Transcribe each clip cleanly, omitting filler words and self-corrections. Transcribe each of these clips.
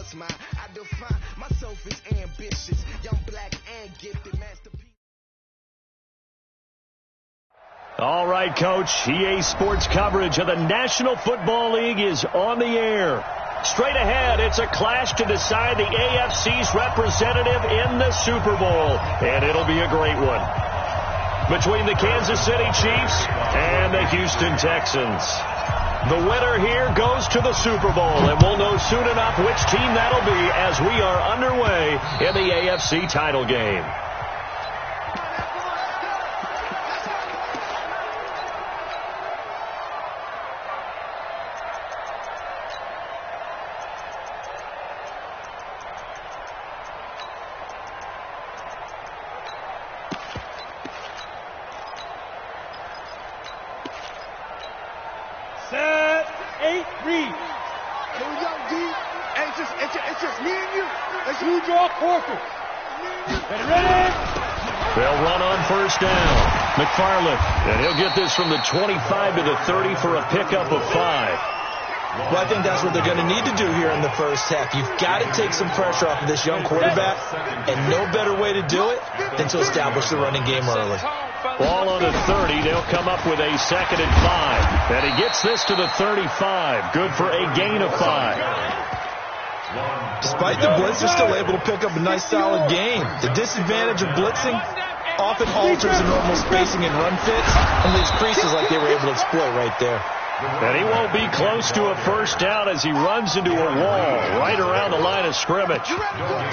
what's mine. I define myself as ambitious, young, black, and gifted masterpiece. All right, Coach. EA Sports coverage of the National Football League is on the air. Straight ahead, it's a clash to decide the AFC's representative in the Super Bowl, and it'll be a great one. Between the Kansas City Chiefs and the Houston Texans. The winner here goes to the Super Bowl, and we'll know soon enough which team that'll be as we are underway in the AFC title game. They'll run on first down. McFarland, and he'll get this from the 25 to the 30 for a pickup of 5. Well, I think that's what they're going to need to do here in the first half. You've got to take some pressure off of this young quarterback, and no better way to do it than to establish the running game early. Ball on the 30. They'll come up with a 2nd and 5. And he gets this to the 35. Good for a gain of 5. Despite the blitz, they're still able to pick up a nice, solid gain. The disadvantage of blitzing often alters the normal spacing and run fits and leaves creases like they were able to exploit right there. And he won't be close to a first down as he runs into a wall right around the line of scrimmage.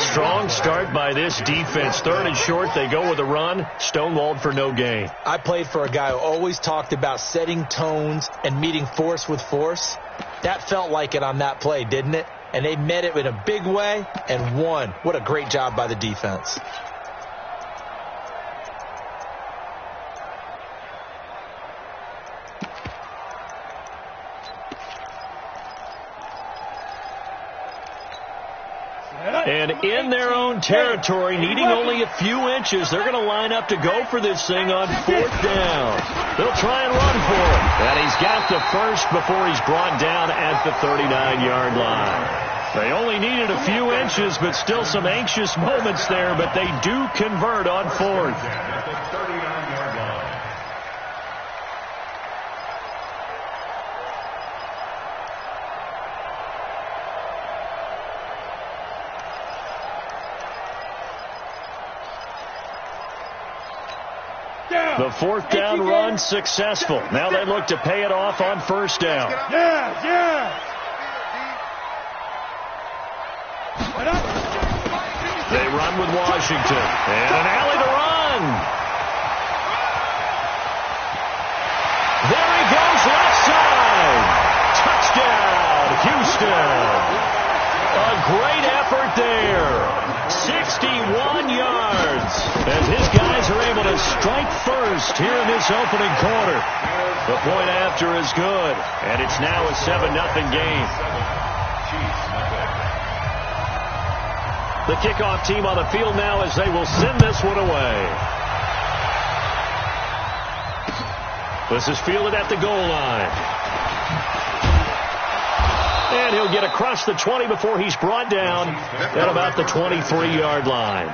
Strong start by this defense. 3rd and short, they go with a run. Stonewalled for no gain. I played for a guy who always talked about setting tones and meeting force with force. That felt like it on that play, didn't it? And they met it in a big way and won. What a great job by the defense. And in their own territory, needing only a few inches, they're going to line up to go for this thing on 4th down. They'll try and run for it. And he's got the first before he's brought down at the 39-yard line. They only needed a few inches, but still some anxious moments there, but they do convert on 4th. The 4th down run successful. Now they look to pay it off on 1st down. They run with Washington. And an alley to run. There he goes, left side. Touchdown, Houston. A great effort there. 61 yards as his guys are able to strike first here in this opening quarter. The point after is good, and it's now a 7-0 game. The kickoff team on the field now as they will send this one away. This is fielded at the goal line. And he'll get across the 20 before he's brought down at about the 23-yard line.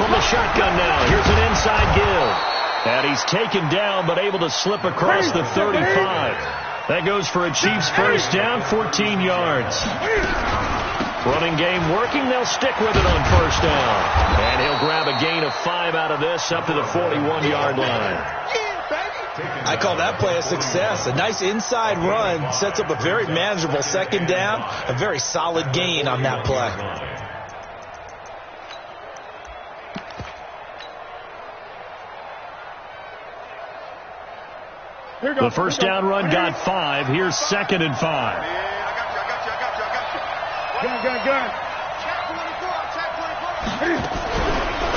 From the shotgun now, here's an inside give. And he's taken down, but able to slip across the 35. That goes for a Chiefs first down, 14 yards. Running game working, they'll stick with it on first down. And he'll grab a gain of 5 out of this, up to the 41-yard line. I call that play a success. A nice inside run sets up a very manageable second down, a very solid gain on that play. The first down run got 5. Here's 2nd and 5.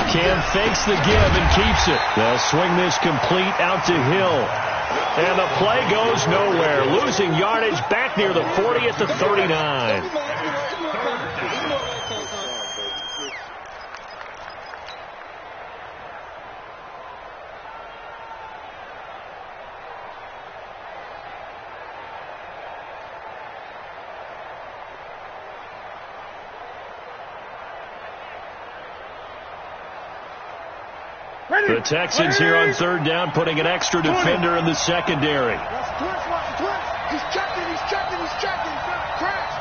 Cam fakes the give and keeps it. They'll swing this complete out to Hill. And the play goes nowhere. Losing yardage back near the 40 at the 39. The Texans here on 3rd down, putting an extra defender in the secondary. He's checking. Crash.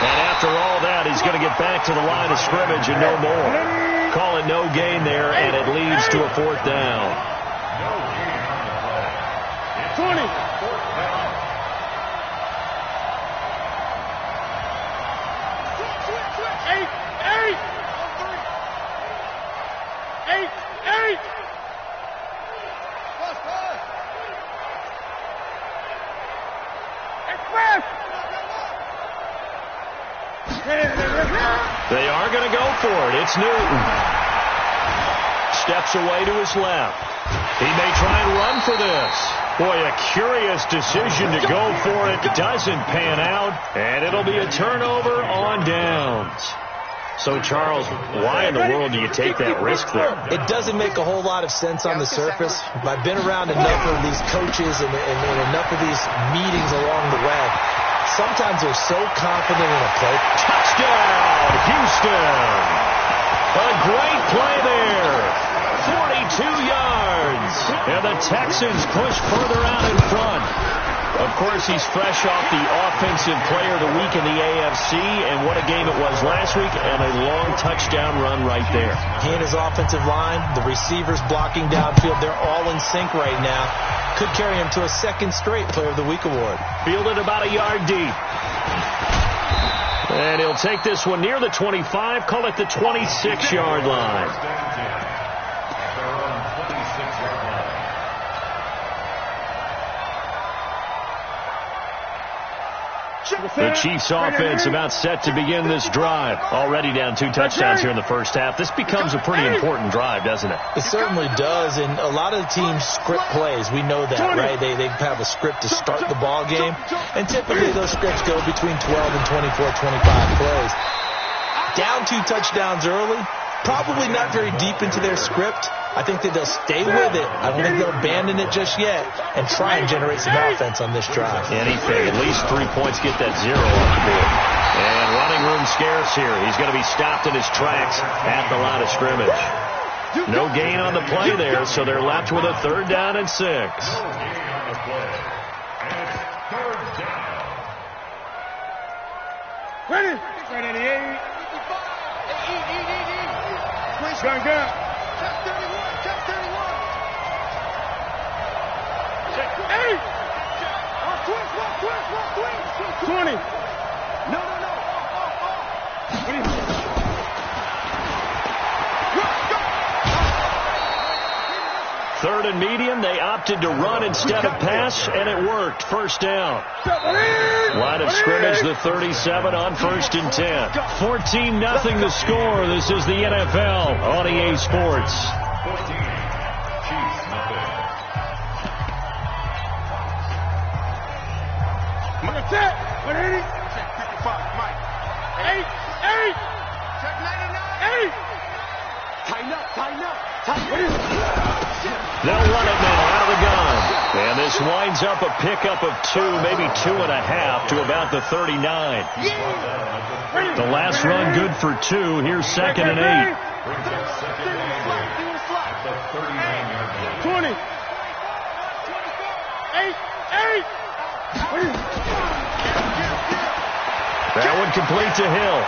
And after all that, he's going to get back to the line of scrimmage and no more. Call it no gain there, and it leads to a 4th down. 20. They are going to go for it. It's Newton. Steps away to his left. He may try and run for this. Boy, a curious decision to go for it. Doesn't pan out, and it'll be a turnover on downs. So, Charles, why in the world do you take that risk there? It doesn't make a whole lot of sense on the surface. I've been around enough of these coaches and enough of these meetings along the way. Sometimes they're so confident in a play. Touchdown, Houston. A great play there. 42 yards. And the Texans push further out in front. Of course, he's fresh off the Offensive Player of the Week in the AFC, and what a game it was last week, and a long touchdown run right there. He and his offensive line, the receivers blocking downfield, they're all in sync right now. Could carry him to a 2nd straight Player of the Week award. Fielded about a yard deep. And he'll take this one near the 25, call it the 26-yard line. The Chiefs offense about set to begin this drive. Already down 2 touchdowns here in the first half. This becomes a pretty important drive, doesn't it? It certainly does, and a lot of the teams script plays. We know that, right? They have a script to start the ball game, and typically those scripts go between 12 and 24, 25 plays. Down 2 touchdowns early, probably not very deep into their script. I think that they'll stay with it. I don't think they'll abandon it just yet and try and generate some offense on this drive. Anything. At least 3 points, get that 0 off the board. And running room scarce here. He's going to be stopped in his tracks at the line of scrimmage. No gain on the play there, so they're left with a 3rd down and 6. Ready? Gun. Check 31. Hey! 20. No. 3rd and medium. They opted to run instead of pass, and it worked. 1st down. Line of scrimmage, the 37 on 1st and 10. 14-0 the score. This is the NFL on EA Sports. They'll run it now out of the gun. And this winds up a pickup of 2, maybe 2.5 to about the 39. The last run good for 2. Here's 2nd and 8. 20. 8. That one complete to Hill.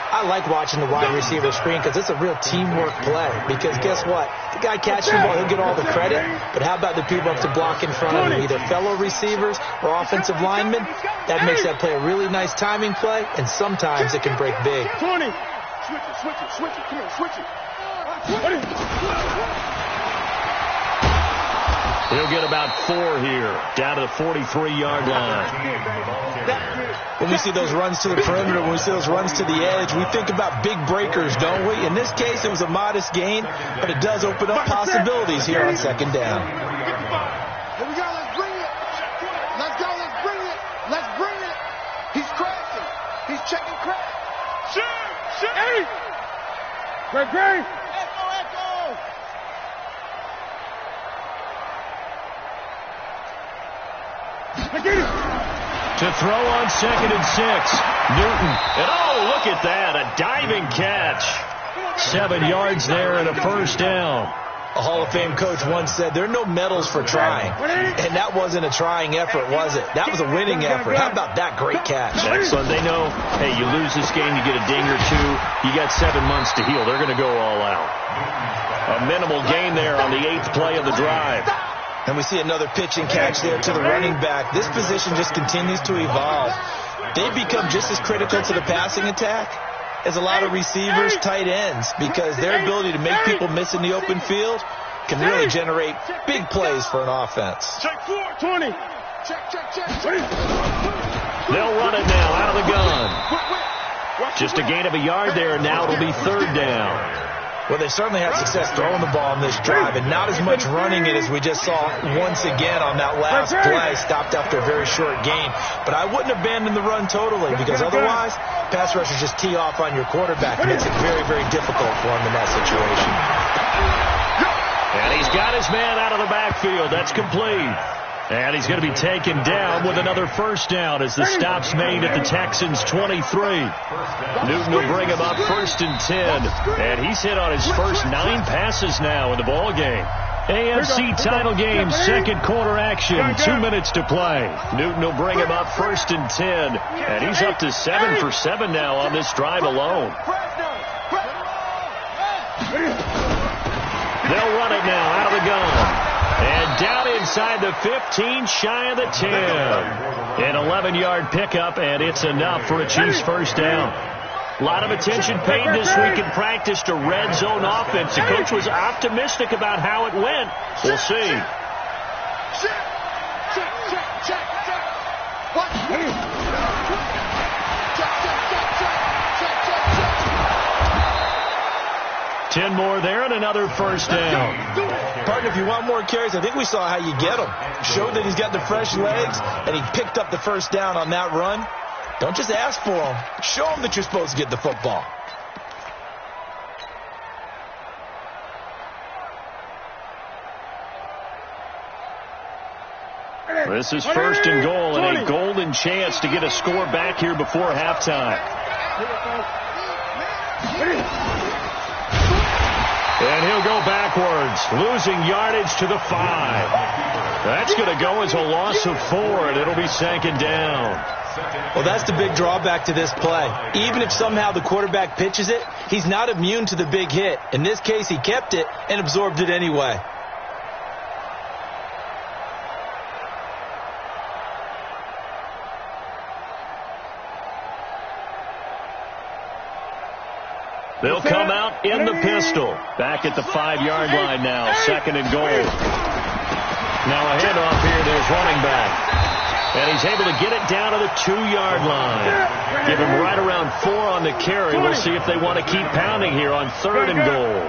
I like watching the wide receiver screen because it's a real teamwork play. Because guess what? The guy catching the ball, he'll get all the credit. But how about the people up to block in front of him, either fellow receivers or offensive linemen? That makes that play a really nice timing play, and sometimes it can break big. 20. Switch it. Come on, switch it. He'll get about 4 here, down to the 43-yard line. When we see those runs to the perimeter, when we see those runs to the edge, we think about big breakers, don't we? In this case, it was a modest gain, but it does open up possibilities here on second down. Here we go. Let's bring it. Let's go. Let's bring it. Let's bring it. He's crashing. He's checking crash. Shoot. Hey. Great. Echo. I get it. To throw on 2nd and 6. Newton. And oh, look at that. A diving catch. 7 yards there and a first down. A Hall of Fame coach once said, there are no medals for trying. And that wasn't a trying effort, was it? That was a winning effort. How about that great catch? Excellent. They know, hey, you lose this game, you get a ding or two. You got 7 months to heal. They're going to go all out. A minimal gain there on the 8th play of the drive. And we see another pitch and catch there to the running back. This position just continues to evolve. They become just as critical to the passing attack as a lot of receivers, tight ends, because their ability to make people miss in the open field can really generate big plays for an offense. Check 420. Check. They'll run it now out of the gun. Just a gain of a yard there, and now it'll be 3rd down. Well, they certainly had success throwing the ball on this drive, and not as much running it as we just saw once again on that last play, stopped after a very short gain. But I wouldn't abandon the run totally, because otherwise, pass rushers just tee off on your quarterback. It makes it very, very difficult for him in that situation. And he's got his man out of the backfield. That's complete. And he's going to be taken down with another first down as the stop's made at the Texans' 23. Newton will bring him up 1st and 10. And he's hit on his first 9 passes now in the ball game. AFC title game, 2nd quarter action, 2 minutes to play. Newton will bring him up 1st and 10. And he's up to 7 for 7 now on this drive alone. They'll run it now out of the gun. And down inside the 15, shy of the 10. An 11-yard pickup, and it's enough for a Chiefs first down. A lot of attention paid this week in practice to red zone offense. The coach was optimistic about how it went. We'll see. Ten more there and another first down. Partner, if you want more carries, I think we saw how you get him. Showed that he's got the fresh legs, and he picked up the first down on that run. Don't just ask for him. Show him that you're supposed to get the football. This is 1st and goal, and a golden chance to get a score back here before halftime. And he'll go backwards, losing yardage to the 5. That's going to go as a loss of 4, and it'll be 2nd down. Well, that's the big drawback to this play. Even if somehow the quarterback pitches it, he's not immune to the big hit. In this case, he kept it and absorbed it anyway. They'll come out in the pistol. Back at the 5-yard line now. 2nd and goal. Now a handoff here. There's running back. And he's able to get it down to the 2-yard line. Give him right around 4 on the carry. We'll see if they want to keep pounding here on 3rd and goal.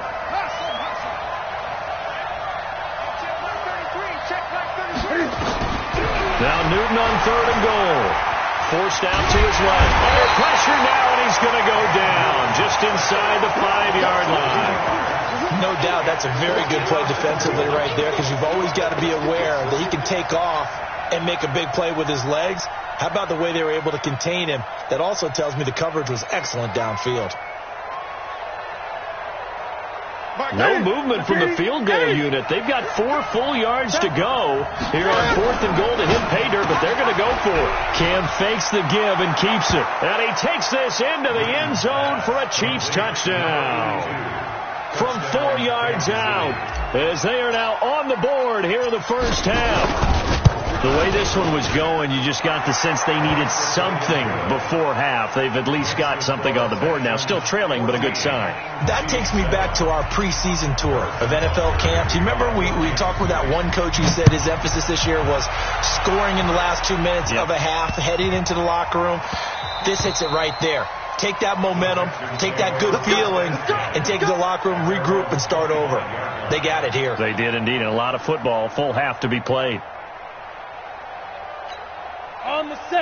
Now Newton on 3rd and goal. Forced out to his left. Under pressure now, and he's going to go down just inside the 5-yard line. No doubt that's a very good play defensively right there, because you've always got to be aware that he can take off and make a big play with his legs. How about the way they were able to contain him? That also tells me the coverage was excellent downfield. No movement from the field goal unit. They've got 4 full yards to go here on 4th and goal to hit pay dirt, but they're going to go for it. Cam fakes the give and keeps it. And he takes this into the end zone for a Chiefs touchdown. From 4 yards out, as they are now on the board here in the first half. The way this one was going, you just got the sense they needed something before half. They've at least got something on the board now. Still trailing, but a good sign. That takes me back to our preseason tour of NFL camps. You remember we talked with that one coach who said his emphasis this year was scoring in the last 2 minutes of a half, heading into the locker room. This hits it right there. Take that momentum, take that good feeling, and take it to the locker room, regroup, and start over. They got it here. They did indeed. And a lot of football, full half to be played.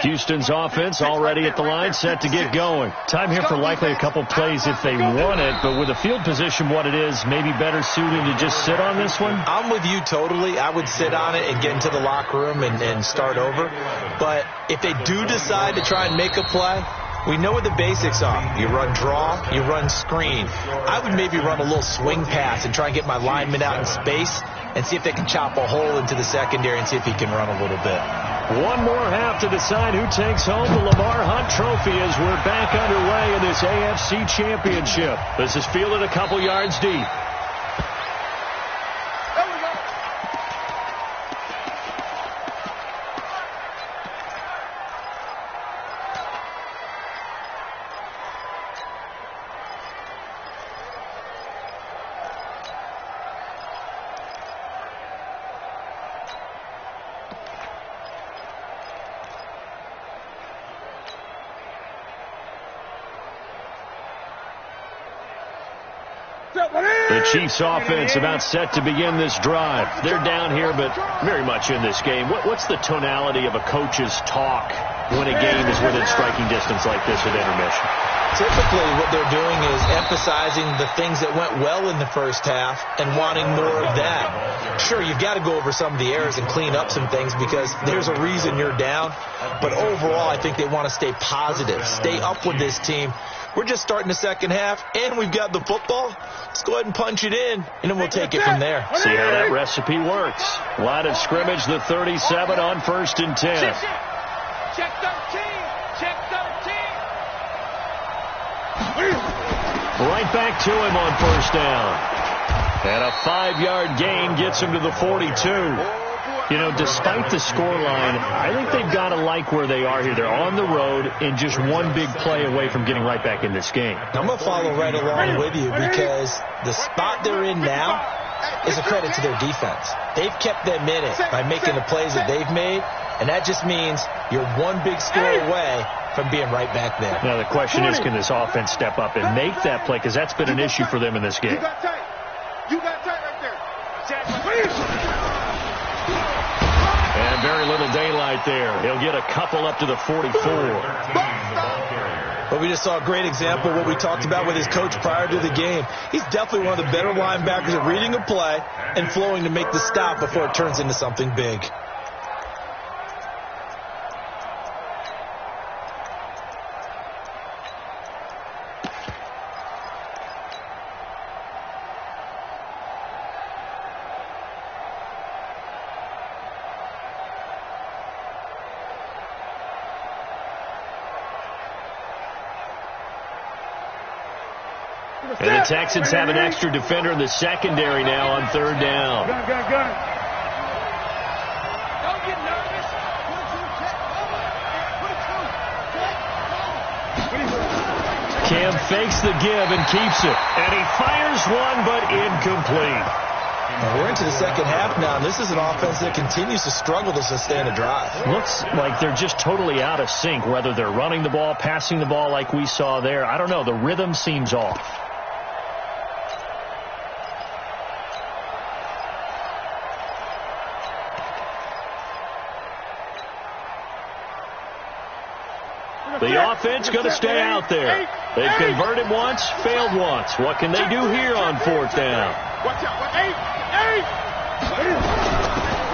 Houston's offense already at the line, set to get going. Time here for likely a couple plays if they want it, but with the field position what it is, maybe better suited to just sit on this one? I'm with you totally. I would sit on it and get into the locker room and start over. But if they do decide to try and make a play, we know what the basics are. You run draw, you run screen. I would maybe run a little swing pass and try and get my lineman out in space and see if they can chop a hole into the secondary and see if he can run a little bit. One more half to decide who takes home the Lamar Hunt Trophy as we're back underway in this AFC Championship. This is fielded a couple yards deep. The Chiefs offense about set to begin this drive. They're down here, but very much in this game. What's the tonality of a coach's talk when a game is within striking distance like this at intermission? Typically what they're doing is emphasizing the things that went well in the first half and wanting more of that. Sure, you've got to go over some of the errors and clean up some things because there's a reason you're down. But overall, I think they want to stay positive, stay up with this team. We're just starting the second half, and we've got the football. Let's go ahead and punch it in, and then we'll take it from there. See how that recipe works. Line of scrimmage, the 37 on 1st and 10. Check 13. Check 13. Right back to him on 1st down. And a 5-yard gain gets him to the 42. You know, despite the scoreline, I think they've got to like where they are here. They're on the road and just one big play away from getting right back in this game. I'm going to follow right along with you because the spot they're in now is a credit to their defense. They've kept them in it by making the plays that they've made, and that just means you're one big score away from being right back there. Now, the question is, can this offense step up and make that play? Because that's been an issue for them in this game. You got tight. You got tight right there. And very little daylight there. He'll get a couple up to the 44. But we just saw a great example of what we talked about with his coach prior to the game. He's definitely one of the better linebackers at reading a play and flowing to make the stop before it turns into something big. And the Texans have an extra defender in the secondary now on 3rd down. Gun. Don't get nervous. Cam fakes the give and keeps it. And he fires one, but incomplete. Now we're into the second half now, and this is an offense that continues to struggle to sustain a drive. Looks like they're just totally out of sync, whether they're running the ball, passing the ball like we saw there. I don't know. The rhythm seems off. The offense going to stay out there. They've converted once, failed once. What can they do here on 4th down? Watch out. 8.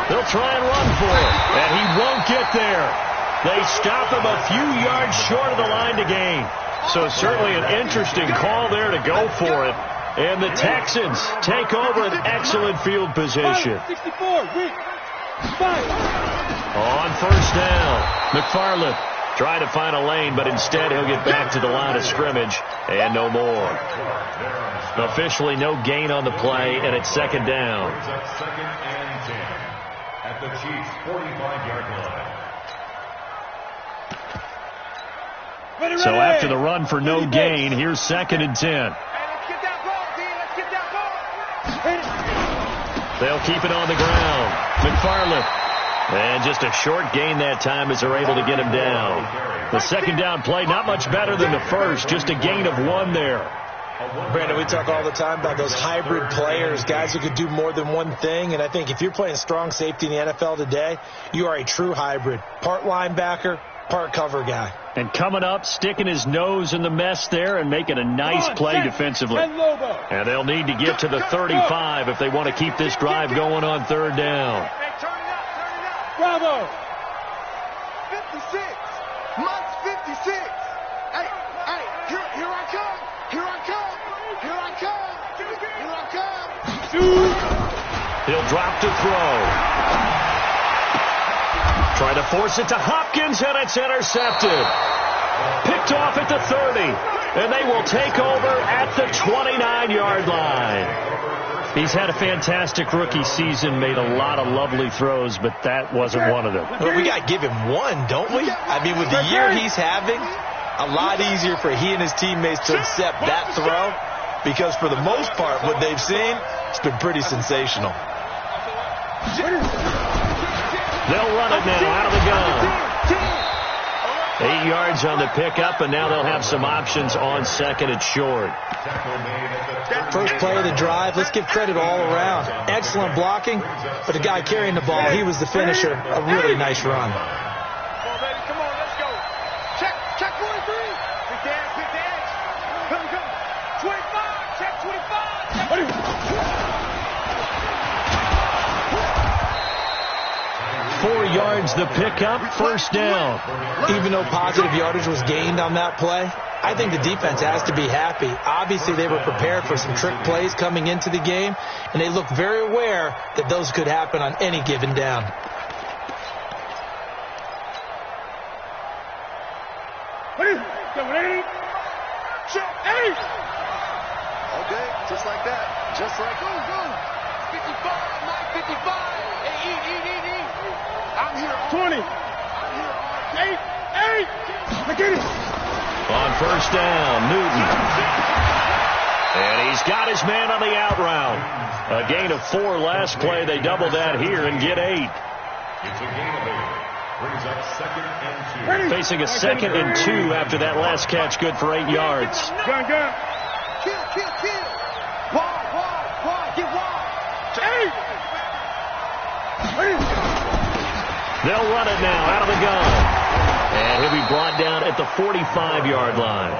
They'll try and run for it, and he won't get there. They stop him a few yards short of the line to gain. So certainly an interesting call there to go for it. And the Texans take over an excellent field position. 64. On 1st down, McFarland trying to find a lane, but instead he'll get back to the line of scrimmage and no more. Officially no gain on the play, and it's 2nd down. at the Chiefs' 45-yard line. So after the run for no gain, here's 2nd and 10. Hey, let's get that ball, D. Let's get that ball. They'll keep it on the ground. McFarland. And just a short gain that time as they're able to get him down. The 2nd down play, not much better than the first. Just a gain of 1 there. Brandon, we talk all the time about those hybrid players, guys who could do more than one thing. And I think if you're playing strong safety in the NFL today, you are a true hybrid. Part linebacker, part cover guy. And coming up, sticking his nose in the mess there and making a nice play defensively. And they'll need to get to the 35 if they want to keep this drive going on 3rd down. Hey, turn it up, turn it up. Bravo. 56. Months 56. Hey, here I come. Here I come. Here I come. Here I come. He'll drop to throw. Try to force it to Hopkins, and it's intercepted. Picked off at the 30, and they will take over at the 29-yard line. He's had a fantastic rookie season, made a lot of lovely throws, but that wasn't one of them. Well, we got to give him one, don't we? I mean, with the year he's having, a lot easier for he and his teammates to accept that throw, because for the most part, what they've seen, it's been pretty sensational. They'll run it now out of the gun. 8 yards on the pickup, and now they'll have some options on 2nd and short. First play of the drive, let's give credit all around. Excellent blocking, but the guy carrying the ball, he was the finisher. A really nice run. Come on, baby, come on, let's go. Check 23. Big dash. Come. 25, check 25. 4 yards the pickup, 1st down. Even though positive yardage was gained on that play, I think the defense has to be happy. Obviously, they were prepared for some trick plays coming into the game, and they look very aware that those could happen on any given down. Okay, just like that. Just like, go. 55, 55. Hey, eat. I'm here. 20. I'm here. 8. Look at it. On 1st down, Newton. And he's got his man on the out route. A gain of 4 last play. They double that here and get 8. It's a gain of 8. Brings up 2nd and 2. Facing a 2nd and 2 after that last catch, good for 8 yards. Gun. Kill. Wide. Get wide. 8. They'll run it now out of the gun. And he'll be brought down at the 45-yard line.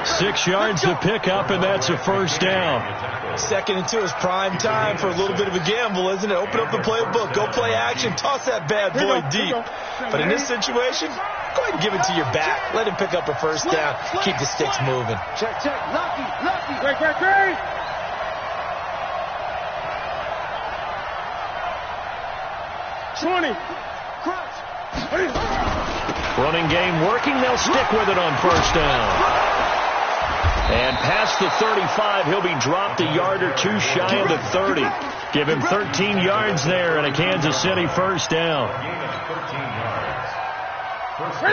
6 yards to pick up, and that's a 1st down. 2nd and 2 is prime time for a little bit of a gamble, isn't it? Open up the playbook, go play action, toss that bad boy deep. But in this situation, go ahead and give it to your back. Let him pick up a 1st down. Keep the sticks moving. Check. Lucky. Great. 20. Crunch. Running game working. They'll stick with it on 1st down. And past the 35, he'll be dropped a yard or 2 shy of the 30. Give him 13 yards there and a Kansas City 1st down.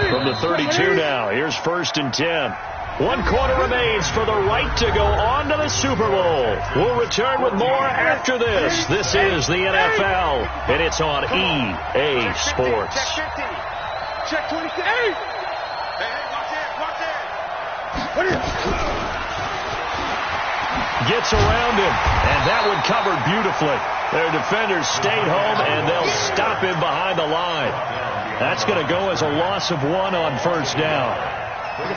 From the 32 now, here's 1st and 10. 1 quarter remains for the right to go on to the Super Bowl. We'll return with more after this. This is the NFL, and it's on EA Sports. Check 26. Hey, watch that. Gets around him, and that one covered beautifully. Their defenders stayed home, and they'll stop him behind the line. That's going to go as a loss of 1 on 1st down. 20.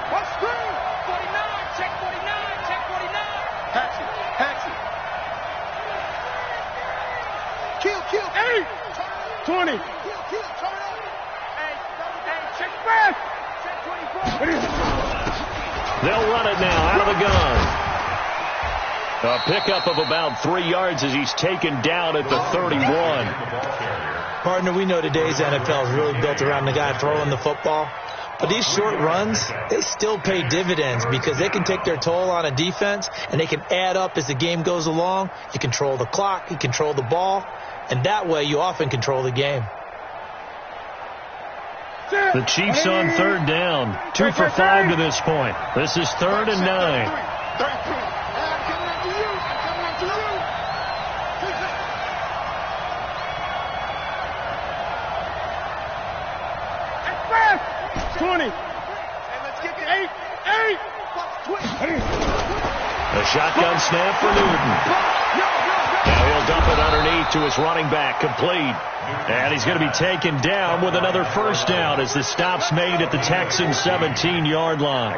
What's screen? 49. Check 49. Patsy. Kill. 8. 20. Kill. Turn up. Hey, check fast. Check 24. They'll run it now out of the gun. A pickup of about 3 yards as he's taken down at the 31. Partner, we know today's NFL is really built around the guy throwing the football. But these short runs, they still pay dividends because they can take their toll on a defense, and they can add up as the game goes along. You control the clock, you control the ball, and that way you often control the game. The Chiefs on third down. 2 for 5 to this point. This is 3rd and 9. A shotgun snap for Newton. Now he'll dump it underneath to his running back, complete. And he's going to be taken down with another first down as the stop's made at the Texans' 17-yard line.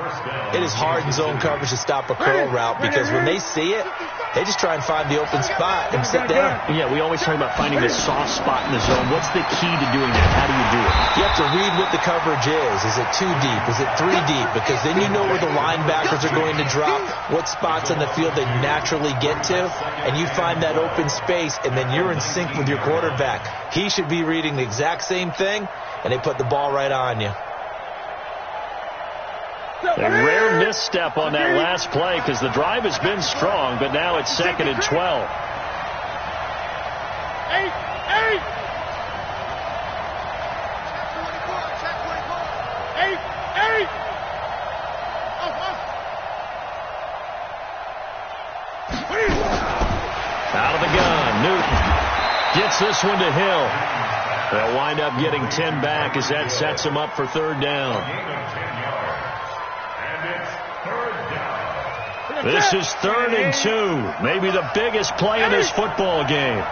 It is hard in zone coverage to stop a curl route because when they see it, they just try and find the open spot and sit down. Yeah, we always talk about finding the soft spot in the zone. What's the key to doing that? How do you do it? You have to read what the coverage is. Is it 2 deep? Is it 3 deep? Because then you know where the linebackers are going to drop, what spots on the field they naturally get to, and you find that open space, and then you're in sync with your quarterback. He should be reading the exact same thing, and they put the ball right on you. A rare misstep on that last play because the drive has been strong, but now it's 2nd and 12. Out of the gun, Newton gets this one to Hill. They'll wind up getting 10 back as that sets them up for 3rd down. This is 3rd and 2. Maybe the biggest play in this football game.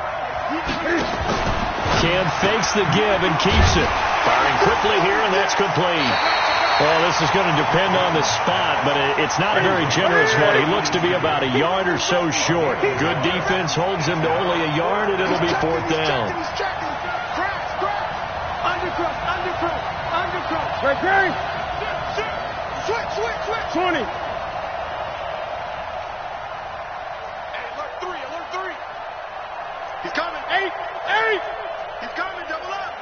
Cam fakes the give and keeps it. Firing quickly here, and that's complete. Well, this is going to depend on the spot, but it's not a very generous one. He looks to be about a yard or so short. Good defense holds him to only a yard, and it'll be 4th down. Switch. 20. He's coming. 8. He's coming. Double up.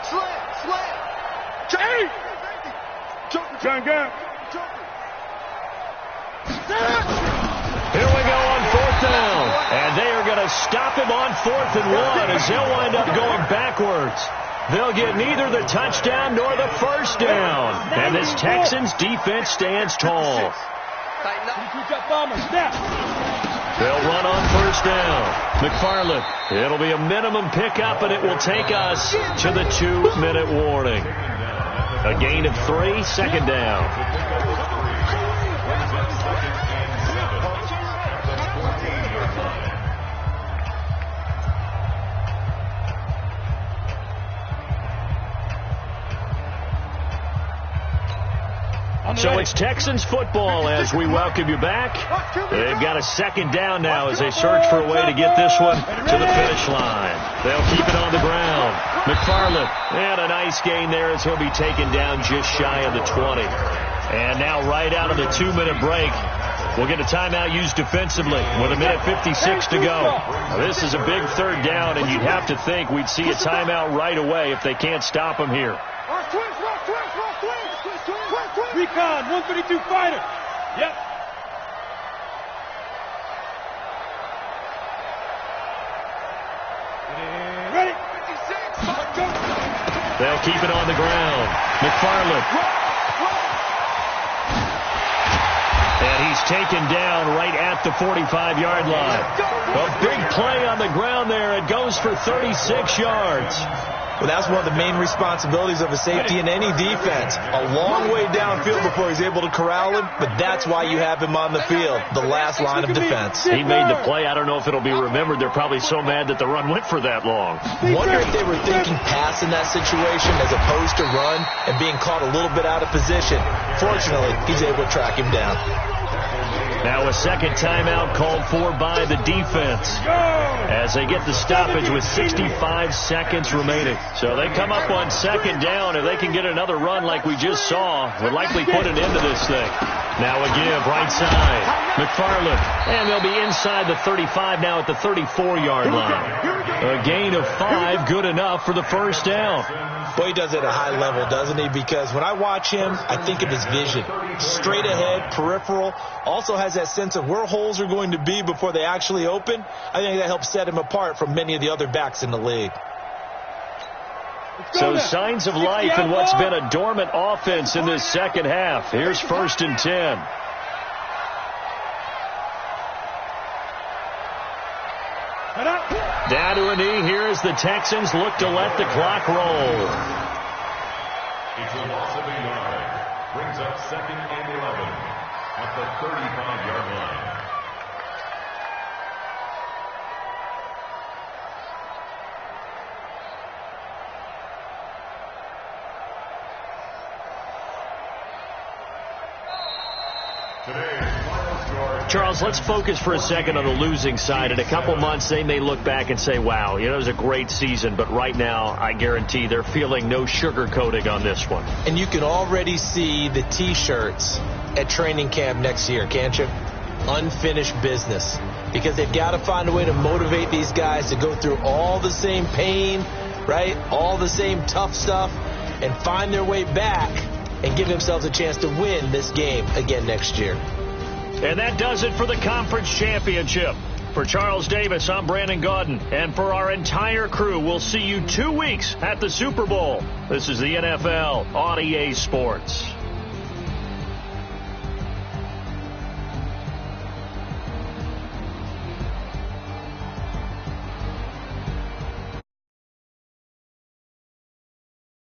Slant. Eight. John Gunn. Here we go on 4th down. And they are going to stop him on 4th and 1 as they'll wind up going backwards. They'll get neither the touchdown nor the first down. And this Texans defense stands tall. They'll run on 1st down. McFarland. It'll be a minimum pickup, and it will take us to the 2-minute warning. A gain of 3, 2nd down. So it's Texans football as we welcome you back. They've got a 2nd down now as they search for a way to get this one to the finish line. They'll keep it on the ground. McFarland, and a nice gain there as he'll be taken down just shy of the 20. And now right out of the 2-minute break, we'll get a timeout used defensively with 1:56 to go. Now, this is a big 3rd down, and you'd have to think we'd see a timeout right away if they can't stop him here. Recon, 132 fighter. Yep. Ready. 56. They'll keep it on the ground. McFarland. And he's taken down right at the 45-yard line. A big play on the ground there. It goes for 36 yards. Well, that's one of the main responsibilities of a safety in any defense. A long way downfield before he's able to corral him, but that's why you have him on the field, the last line of defense. He made the play. I don't know if it'll be remembered. They're probably so mad that the run went for that long. Wonder if they were thinking pass in that situation as opposed to run and being caught a little bit out of position. Fortunately, he's able to track him down. Now a 2nd timeout called for by the defense as they get the stoppage with 65 seconds remaining. So they come up on 2nd down. If they can get another run like we just saw, would likely put an end to this thing. Now a give right side. McFarland. And they'll be inside the 35 now at the 34-yard line. A gain of 5, good enough for the first down. Boy, he does it at a high level, doesn't he? Because when I watch him, I think of his vision. Straight ahead, peripheral. Also has that sense of where holes are going to be before they actually open. I think that helps set him apart from many of the other backs in the league. So signs of life in what's been a dormant offense in this second half. Here's 1st and 10. Down to a knee here as the Texans look to let the clock roll. It's a loss of a yard. Brings up 2nd and 11 at the 35-yard line. Charles, let's focus for a second on the losing side. In a couple months, they may look back and say, wow, it was a great season. But right now, I guarantee they're feeling no sugarcoating on this one. And you can already see the T-shirts at training camp next year, can't you? Unfinished business. Because they've got to find a way to motivate these guys to go through all the same pain, right? All the same tough stuff, and find their way back and give themselves a chance to win this game again next year. And that does it for the conference championship. For Charles Davis, I'm Brandon Gaudin. And for our entire crew, we'll see you 2 weeks at the Super Bowl. This is the NFL on EA Sports.